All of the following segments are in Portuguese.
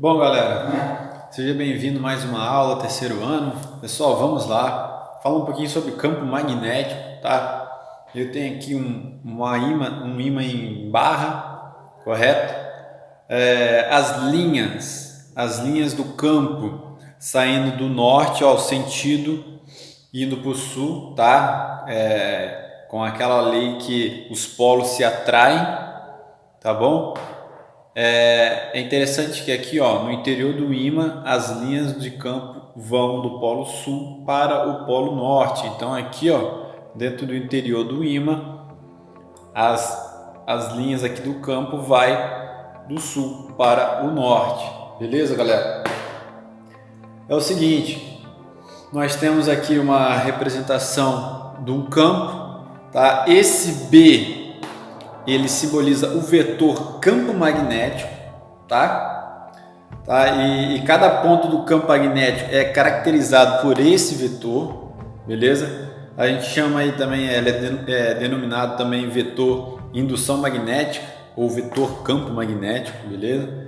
Bom, galera, seja bem-vindo a mais uma aula, terceiro ano. Pessoal, vamos lá. Fala um pouquinho sobre campo magnético, tá? Eu tenho aqui um ímã em barra, correto? As linhas do campo saindo do norte ao sentido indo para o sul, tá? Com aquela lei que os polos se atraem, tá bom? É interessante que aqui, ó, no interior do ímã, as linhas de campo vão do polo sul para o polo norte. Então aqui, ó, dentro do interior do ímã, as linhas aqui do campo vai do sul para o norte. Beleza, galera? É o seguinte, nós temos aqui uma representação de um campo, tá? Esse B ele simboliza o vetor campo magnético, tá? E cada ponto do campo magnético é caracterizado por esse vetor, beleza? A gente chama aí também, ele é denominado também vetor indução magnética ou vetor campo magnético, beleza?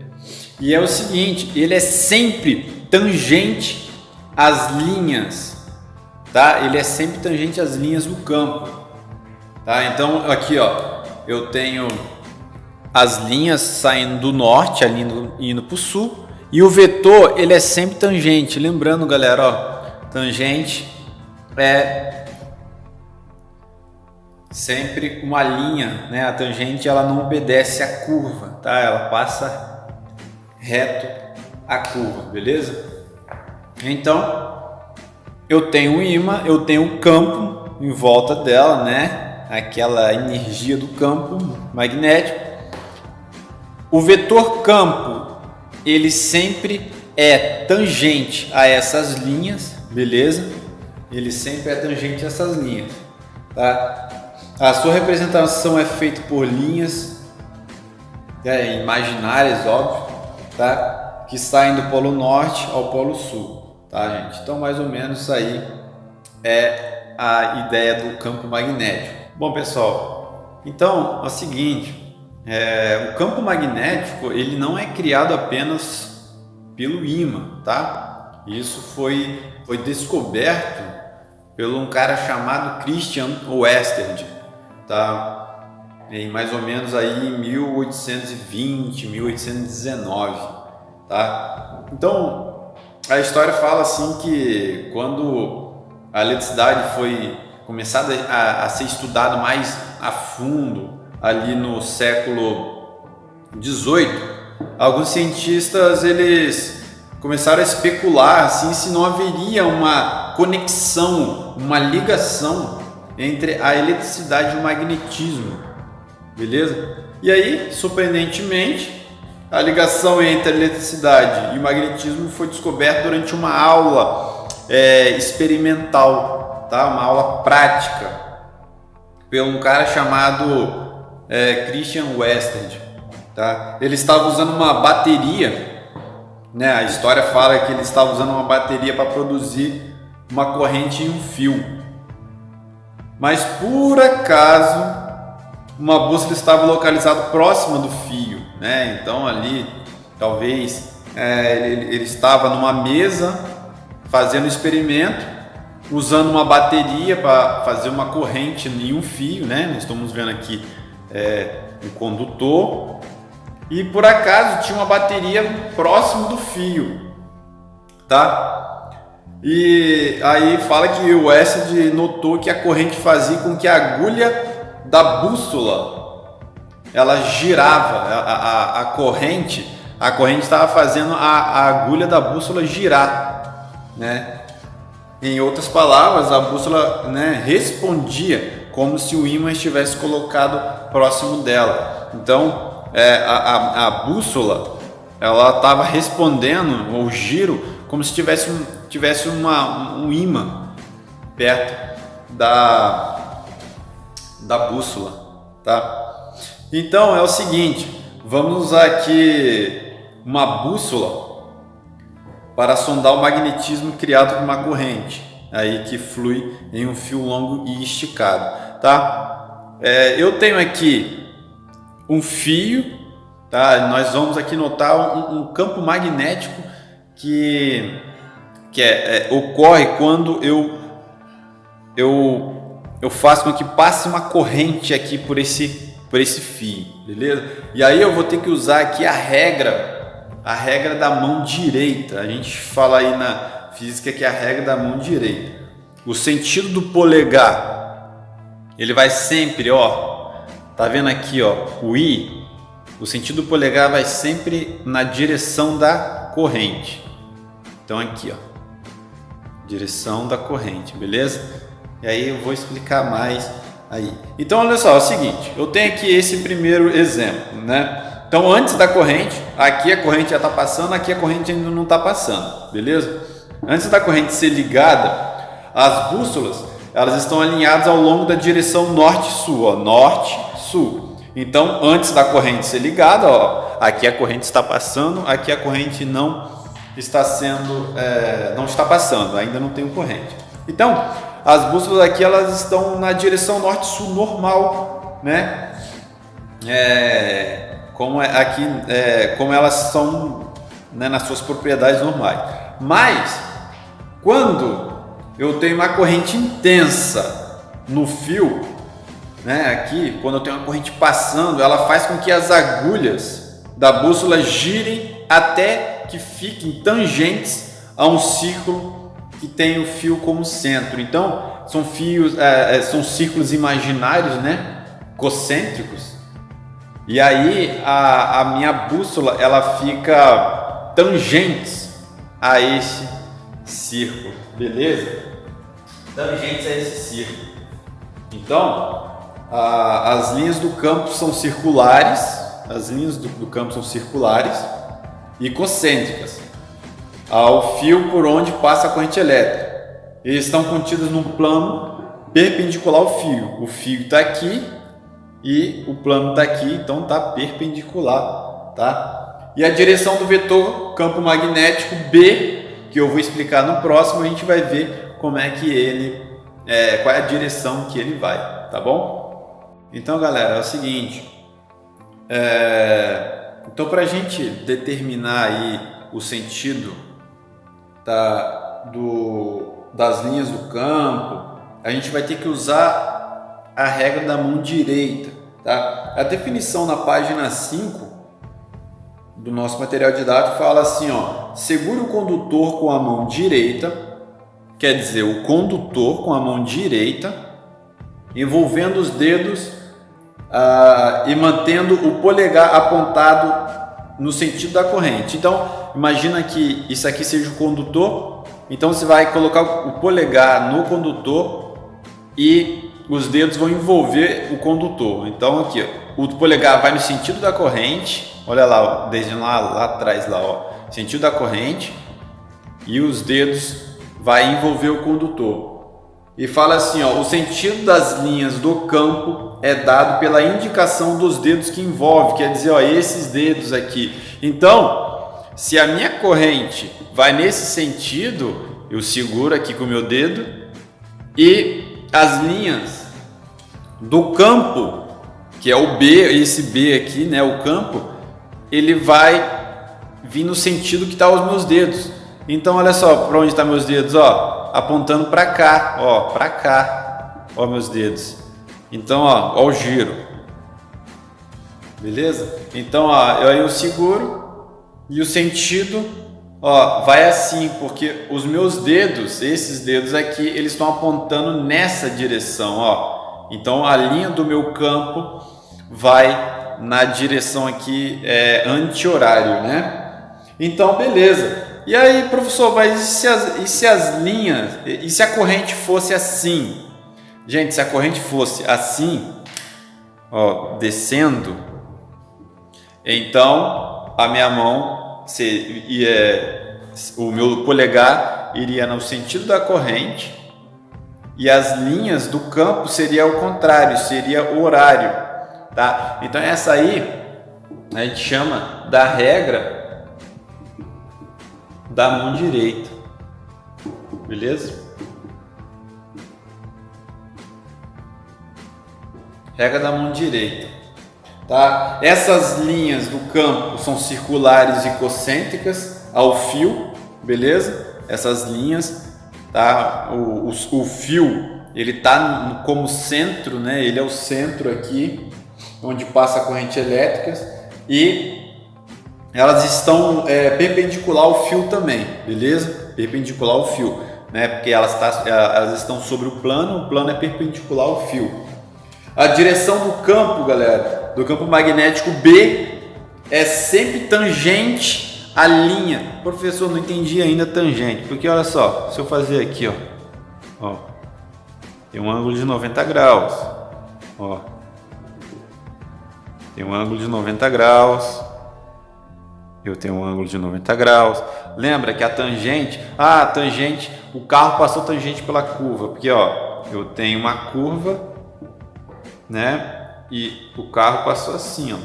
E é o seguinte, ele é sempre tangente às linhas, tá? Ele é sempre tangente às linhas do campo, tá? Então aqui, ó, eu tenho as linhas saindo do norte, ali indo para o sul, e o vetor ele é sempre tangente. Lembrando, galera, ó, tangente é sempre uma linha, né? A tangente ela não obedece à curva, tá? Ela passa reto a curva, beleza? Então eu tenho um ímã, eu tenho um campo em volta dela, né? Aquela energia do campo magnético. O vetor campo ele sempre é tangente a essas linhas, beleza? Ele sempre é tangente a essas linhas, tá? A sua representação é feita por linhas imaginárias, óbvio, tá? Que saem do polo norte ao polo sul, tá, gente? Então, mais ou menos isso aí é a ideia do campo magnético. Bom, pessoal, então é o seguinte, o campo magnético ele não é criado apenas pelo ímã, tá? Isso foi descoberto por um cara chamado Christian Oersted, tá? Em mais ou menos aí em 1820, 1819, tá? Então a história fala assim que quando a eletricidade foi começada a ser estudado mais a fundo ali no século XVIII, alguns cientistas eles começaram a especular assim se não haveria uma conexão, uma ligação entre a eletricidade e o magnetismo, beleza? E aí, surpreendentemente, a ligação entre a eletricidade e o magnetismo foi descoberta durante uma aula experimental. Tá? Uma aula prática por um cara chamado Christian Oersted, tá? Ele estava usando uma bateria, né? A história fala que ele estava usando uma bateria para produzir uma corrente em um fio, mas por acaso uma bússola estava localizada próxima do fio, né? Então ali talvez ele estava numa mesa fazendo experimento, usando uma bateria para fazer uma corrente em um fio, né? Nós estamos vendo aqui um condutor e por acaso tinha uma bateria próximo do fio, tá? E aí fala que o Oersted notou que a corrente fazia com que a agulha da bússola ela girava, a corrente estava fazendo a agulha da bússola girar, né? Em outras palavras, a bússola, né, respondia como se o ímã estivesse colocado próximo dela. Então, a bússola ela estava respondendo ao giro como se tivesse um ímã perto da bússola, tá? Então é o seguinte, vamos usar aqui uma bússola para sondar o magnetismo criado por uma corrente aí que flui em um fio longo e esticado, tá? Eu tenho aqui um fio tá? Nós vamos aqui notar um campo magnético que ocorre quando eu faço com que passe uma corrente aqui por esse fio, beleza? E aí eu vou ter que usar aqui a regra da mão direita. A gente fala aí na física que é a regra da mão direita. O sentido do polegar, ele vai sempre, ó, tá vendo aqui, ó, o I, o sentido do polegar vai sempre na direção da corrente. Então aqui, ó, direção da corrente, beleza? E aí eu vou explicar mais aí. Então olha só, é o seguinte, eu tenho aqui esse primeiro exemplo, né? Então antes da corrente, aqui a corrente já está passando, aqui a corrente ainda não está passando, beleza? Antes da corrente ser ligada, as bússolas, elas estão alinhadas ao longo da direção norte-sul, ó, norte-sul. Então antes da corrente ser ligada, ó, aqui a corrente está passando, aqui a corrente não está passando, ainda não tem corrente. Então as bússolas aqui elas estão na direção norte-sul normal, né? Como elas são, né, nas suas propriedades normais. Mas quando eu tenho uma corrente intensa no fio, né, aqui, quando eu tenho uma corrente passando, ela faz com que as agulhas da bússola girem até que fiquem tangentes a um círculo que tem o fio como centro. Então são círculos imaginários, né, concêntricos. E aí a minha bússola ela fica tangente a esse círculo, beleza? Tangentes a esse círculo. Então as linhas do campo são circulares, e concêntricas ao fio por onde passa a corrente elétrica. Eles estão contidos num plano perpendicular ao fio. O fio está aqui e o plano está aqui, então está perpendicular, tá? E a direção do vetor campo magnético B, que eu vou explicar no próximo, a gente vai ver como é que qual é a direção que ele vai, tá bom? Então, galera, é o seguinte, então para a gente determinar aí o sentido das linhas do campo, a gente vai ter que usar a regra da mão direita, tá? A definição na página 5 do nosso material didático fala assim, ó: segure o condutor com a mão direita, quer dizer, o condutor com a mão direita, envolvendo os dedos e mantendo o polegar apontado no sentido da corrente. Então, imagina que isso aqui seja o condutor, então você vai colocar o polegar no condutor e os dedos vão envolver o condutor. Então aqui, ó, o polegar vai no sentido da corrente, olha lá, ó, desde lá atrás, lá, ó, sentido da corrente, e os dedos vai envolver o condutor. E fala assim, ó: o sentido das linhas do campo é dado pela indicação dos dedos que envolve, quer dizer, ó, esses dedos aqui. Então, se a minha corrente vai nesse sentido, eu seguro aqui com o meu dedo, e as linhas do campo, que é o B, esse B aqui, né, o campo, ele vai vir no sentido que tá os meus dedos. Então, olha só para onde estão meus dedos, ó, apontando para cá, ó, para cá, ó, meus dedos. Então, ó o giro, beleza? Então, ó, aí eu seguro e o sentido, ó, vai assim, porque os meus dedos, esses dedos aqui, eles estão apontando nessa direção, ó. Então, a linha do meu campo vai na direção aqui anti-horário, né? Então, beleza. E aí, professor, mas e se as linhas, e se a corrente fosse assim? Gente, se a corrente fosse assim, ó, descendo, então a minha mão, o meu polegar iria no sentido da corrente e as linhas do campo seria o contrário, seria o horário, tá? Então essa aí a gente chama da regra da mão direita, beleza? Regra da mão direita. tá? Essas linhas do campo são circulares e concêntricas ao fio, beleza? Essas linhas, tá? O fio, ele tá como centro, né? Ele é o centro aqui, onde passa a corrente elétrica, e elas estão perpendicular ao fio também, beleza? Perpendicular ao fio, né? Porque elas estão sobre o plano é perpendicular ao fio. A direção do campo, galera, do campo magnético B é sempre tangente à linha. Professor, não entendi ainda tangente, porque olha só, se eu fazer aqui, ó, tem um ângulo de 90 graus, ó, tem um ângulo de 90 graus, eu tenho um ângulo de 90 graus. Lembra que a tangente, o carro passou tangente pela curva, porque ó, eu tenho uma curva, né? E o carro passou assim, ó.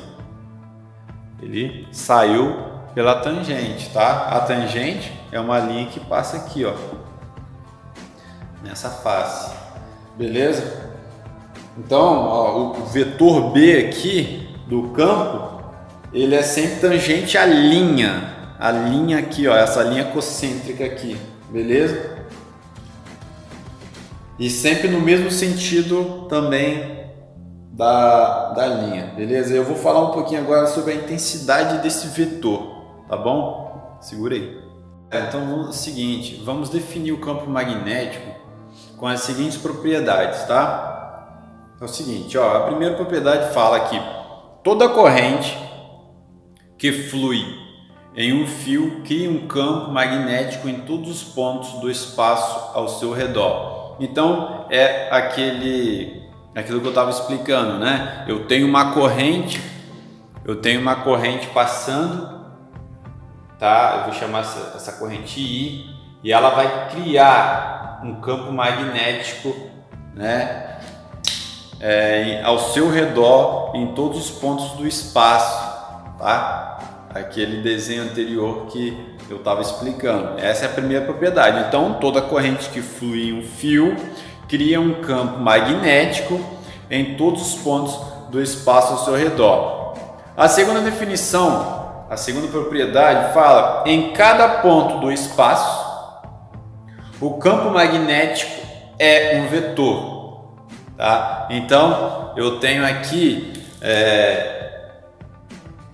Ele saiu pela tangente, tá? A tangente é uma linha que passa aqui, ó, nessa face, beleza? Então, ó, o vetor B aqui do campo, ele é sempre tangente à linha aqui, ó, essa linha concêntrica aqui, beleza? E sempre no mesmo sentido também da linha, beleza? Eu vou falar um pouquinho agora sobre a intensidade desse vetor, tá bom? Segura aí. Então vamos ao seguinte, vamos definir o campo magnético com as seguintes propriedades, tá? É o seguinte, ó, a primeira propriedade fala que toda corrente que flui em um fio cria um campo magnético em todos os pontos do espaço ao seu redor. Então é aquilo que eu estava explicando, né? Eu tenho uma corrente passando, tá? Eu vou chamar essa corrente I, e ela vai criar um campo magnético, né? Ao seu redor, em todos os pontos do espaço, tá? Aquele desenho anterior que eu estava explicando. Essa é a primeira propriedade. Então, toda corrente que flui em um fio cria um campo magnético em todos os pontos do espaço ao seu redor. A segunda definição, a segunda propriedade fala: em cada ponto do espaço, o campo magnético é um vetor, tá? Então, eu tenho aqui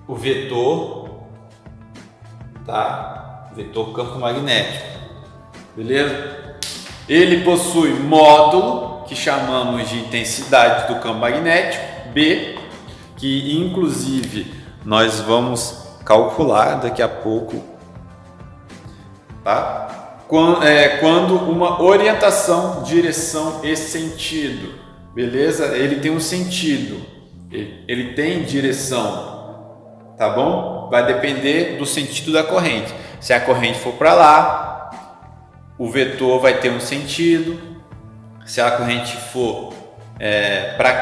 o vetor, tá? Vetor campo magnético, beleza? Ele possui módulo, que chamamos de intensidade do campo magnético, B, que inclusive nós vamos calcular daqui a pouco, tá? Quando uma orientação, direção e sentido, beleza? Ele tem um sentido, ele tem direção, tá bom? Vai depender do sentido da corrente. Se a corrente for para lá, o vetor vai ter um sentido. Se a corrente for para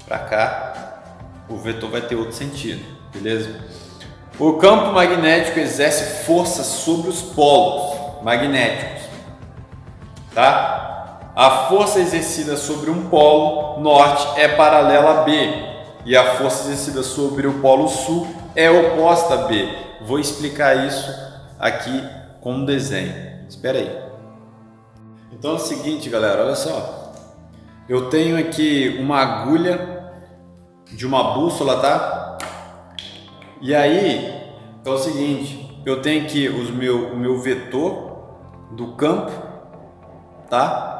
cá, o vetor vai ter outro sentido, beleza? O campo magnético exerce força sobre os polos magnéticos, tá? A força exercida sobre um polo norte é paralela a B, e a força exercida sobre o polo sul é oposta a B. Vou explicar isso aqui com um desenho. Espera aí. Então é o seguinte, galera, olha só. Eu tenho aqui uma agulha de uma bússola, tá? E aí, é o seguinte, eu tenho aqui o meu vetor do campo, tá?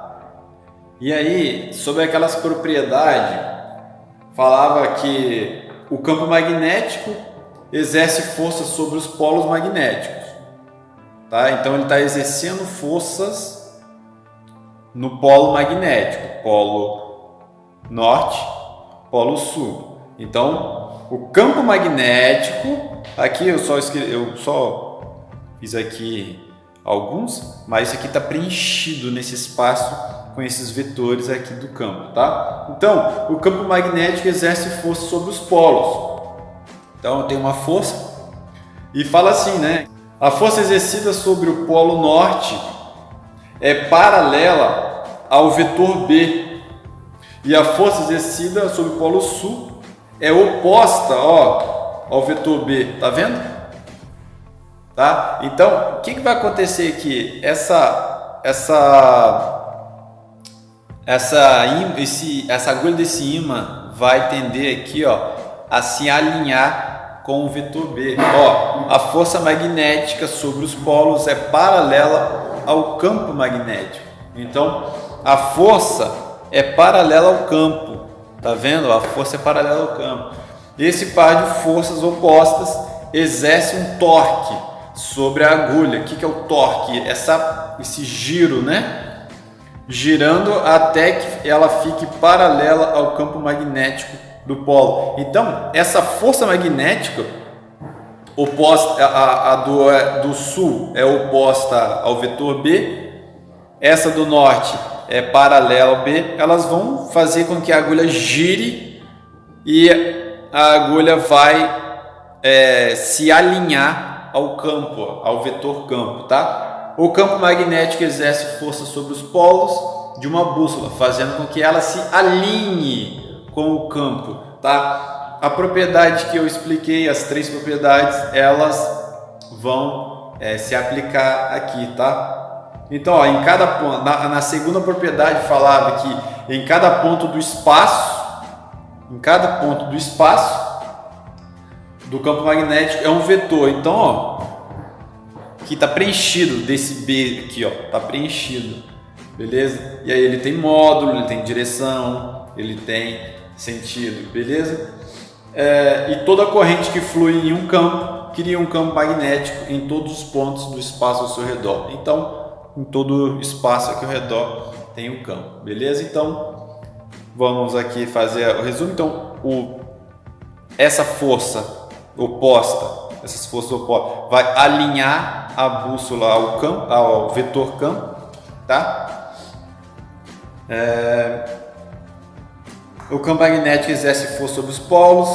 E aí, sobre aquelas propriedades, falava que o campo magnético exerce força sobre os polos magnéticos, tá? Então ele está exercendo forças no polo magnético, polo norte, polo sul. Então o campo magnético, aqui eu só fiz aqui alguns, mas isso aqui está preenchido nesse espaço com esses vetores aqui do campo, tá? Então o campo magnético exerce força sobre os polos. Então eu tenho uma força e fala assim, né? A força exercida sobre o polo norte é paralela ao vetor B, e a força exercida sobre o polo sul é oposta, ó, ao vetor B, tá vendo? Tá? Então, o que vai acontecer aqui? Essa agulha desse ímã vai tender aqui, ó, a se alinhar com o vetor B. Ó, a força magnética sobre os polos é paralela ao campo magnético. Então, a força é paralela ao campo. Tá vendo? A força é paralela ao campo. Esse par de forças opostas exerce um torque sobre a agulha. O que é o torque? Esse giro, né? Girando até que ela fique paralela ao campo magnético do polo. Então, essa força magnética oposta, do sul é oposta ao vetor B, essa do norte é paralela ao B, elas vão fazer com que a agulha gire e a agulha vai se alinhar ao campo, ao vetor campo, tá? O campo magnético exerce força sobre os polos de uma bússola, fazendo com que ela se alinhe com o campo, tá? A propriedade que eu expliquei, as 3 propriedades, elas vão se aplicar aqui, tá? Então, ó, em cada ponto, na segunda propriedade falava que em cada ponto do espaço, do campo magnético é um vetor. Então, ó, aqui está preenchido desse B aqui, ó, tá preenchido, beleza? E aí ele tem módulo, ele tem direção, ele tem sentido, beleza? E toda corrente que flui em um campo cria um campo magnético em todos os pontos do espaço ao seu redor. Então, em todo o espaço aqui ao redor tem um campo, beleza? Então, vamos aqui fazer o resumo. Então, essa força oposta, essas forças opostas, vai alinhar a bússola ao campo, ao vetor campo, tá? O campo magnético exerce força sobre os polos,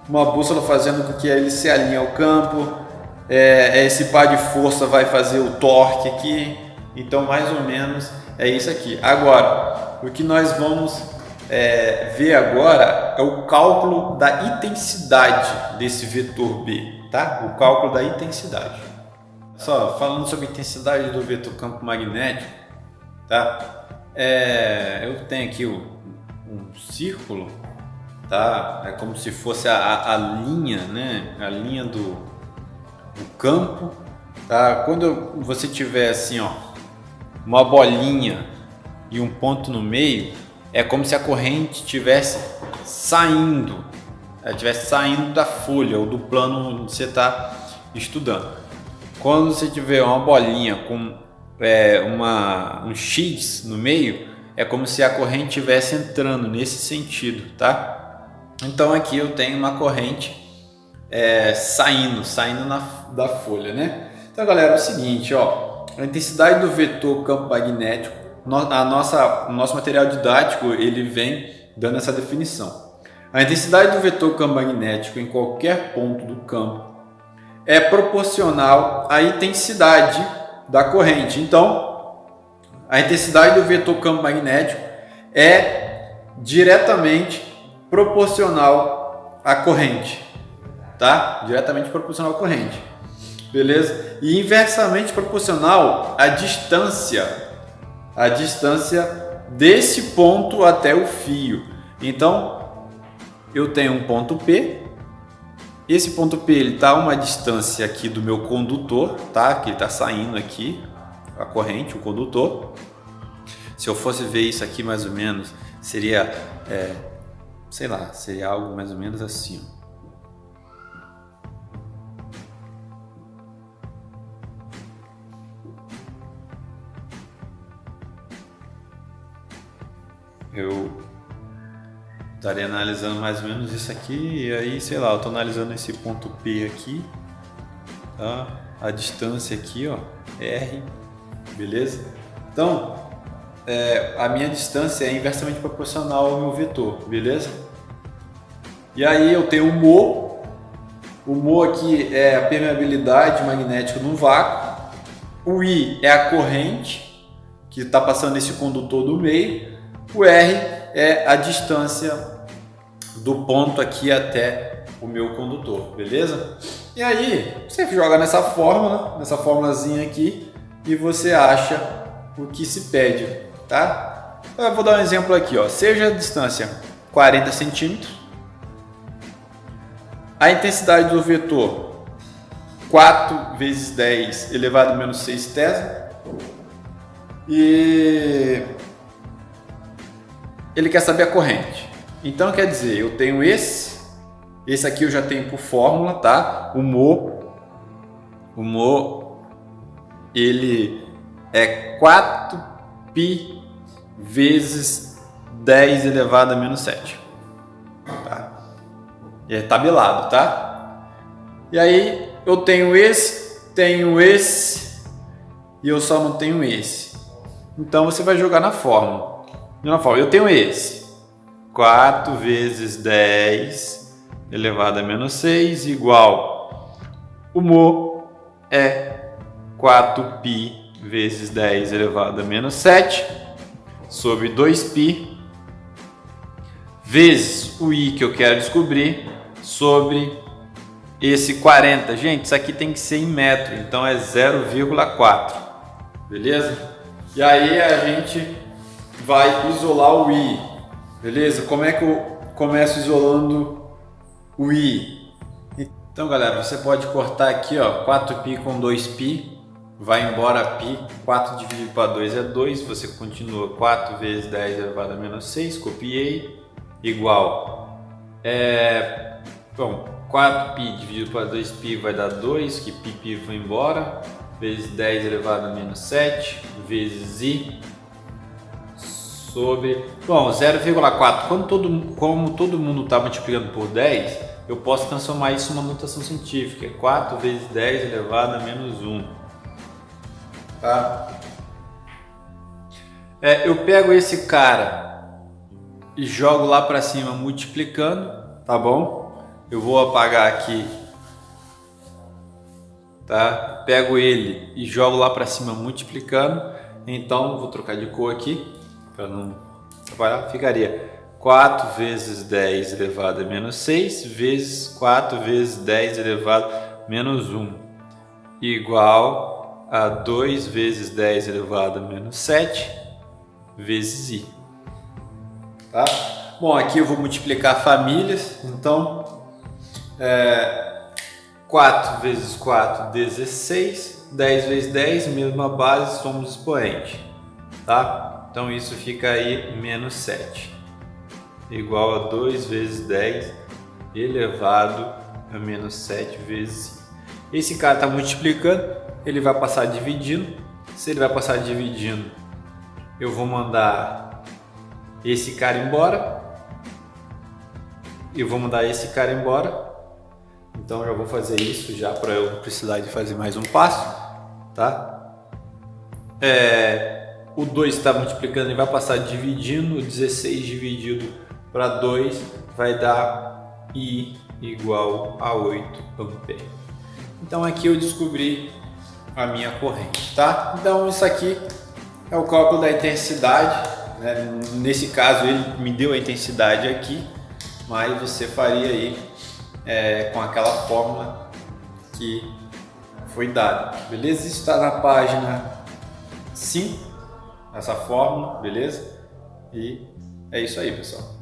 uma bússola fazendo com que ele se alinhe ao campo. Esse par de força vai fazer o torque aqui. Então, mais ou menos é isso aqui. Agora, o que nós vamos ver agora é o cálculo da intensidade desse vetor B, tá? O cálculo da intensidade. Só falando sobre a intensidade do vetor campo magnético, tá? Eu tenho aqui um círculo, tá? É como se fosse a linha, né? A linha do campo, tá? Quando você tiver assim, ó, uma bolinha e um ponto no meio, é como se a corrente estivesse saindo, da folha ou do plano onde você está estudando. Quando você tiver uma bolinha com um X no meio, é como se a corrente estivesse entrando nesse sentido, tá? Então aqui eu tenho uma corrente saindo da folha, né? Então, galera, é o seguinte, ó, a intensidade do vetor campo magnético, o nosso material didático, ele vem dando essa definição. A intensidade do vetor campo magnético em qualquer ponto do campo é proporcional à intensidade da corrente. Então, a intensidade do vetor campo magnético é diretamente proporcional à corrente, tá? Diretamente proporcional à corrente, beleza? E inversamente proporcional à distância desse ponto até o fio. Então, eu tenho um ponto P. Esse ponto P, ele está a uma distância aqui do meu condutor, tá? Que ele está saindo aqui a corrente, o condutor. Se eu fosse ver isso aqui mais ou menos, seria, sei lá, seria algo mais ou menos assim, ó. Eu estaria analisando mais ou menos isso aqui, e aí, sei lá, eu estou analisando esse ponto P aqui, tá? A distância aqui, ó, R, beleza? Então, a minha distância é inversamente proporcional ao meu vetor, beleza? E aí eu tenho o μ. O μ aqui é a permeabilidade magnética no vácuo. O I é a corrente que está passando esse condutor do meio. O R é a distância do ponto aqui até o meu condutor, beleza? E aí você joga nessa fórmula, nessa formulazinha aqui, e você acha o que se pede, tá? Eu vou dar um exemplo aqui, ó. Seja a distância 40 centímetros, a intensidade do vetor 4 vezes 10 elevado a menos 6 Tesla, e ele quer saber a corrente. Então quer dizer, eu tenho esse aqui eu já tenho por fórmula, tá? O mho ele é 4π vezes 10 elevado a menos 7, tá? E é tabelado, tá? E aí eu tenho esse e eu só não tenho esse. Então você vai jogar na fórmula. Eu tenho esse 4 vezes 10 elevado a menos 6 igual, o mho é 4π vezes 10 elevado a menos 7 sobre 2π vezes o I que eu quero descobrir sobre esse 40. Gente, isso aqui tem que ser em metro, então é 0,4, beleza? E aí a gente vai isolar o I, beleza? Como é que eu começo isolando o I? Então, galera, você pode cortar aqui, ó, 4π com 2π, vai embora π, 4 dividido para 2 é 2, você continua 4 vezes 10 elevado a menos 6, copiei, igual, 4π dividido para 2π vai dar 2, que π vai embora, vezes 10 elevado a menos 7, vezes I, sobre, 0,4, como todo mundo está multiplicando por 10, eu posso transformar isso numa notação científica, 4 vezes 10 elevado a menos 1, tá? Eu pego esse cara e jogo lá para cima multiplicando, tá bom? Eu vou apagar aqui, tá? Pego ele e jogo lá para cima multiplicando, então vou trocar de cor aqui para não trabalhar, ficaria 4 vezes 10 elevado a menos 6 vezes 4 vezes 10 elevado a menos 1 igual a 2 vezes 10 elevado a menos 7 vezes I, tá? Bom, aqui eu vou multiplicar famílias, então 4 vezes 4, 16, 10 vezes 10, mesma base, somos expoente, tá? Então isso fica aí menos 7, igual a 2 vezes 10 elevado a menos 7 vezes I. Esse cara está multiplicando, ele vai passar dividindo. Se ele vai passar dividindo, eu vou mandar esse cara embora. Eu vou mandar esse cara embora. Então já vou fazer isso já para eu não precisar de fazer mais um passo, tá? O 2 está multiplicando, ele vai passar dividindo. O 16 dividido para 2 vai dar I igual a 8 ampere. Então aqui eu descobri a minha corrente, tá? Então isso aqui é o cálculo da intensidade, né? Nesse caso ele me deu a intensidade aqui, mas você faria aí com aquela fórmula que foi dada, beleza? Isso está na página 5, essa fórmula, beleza? E é isso aí, pessoal.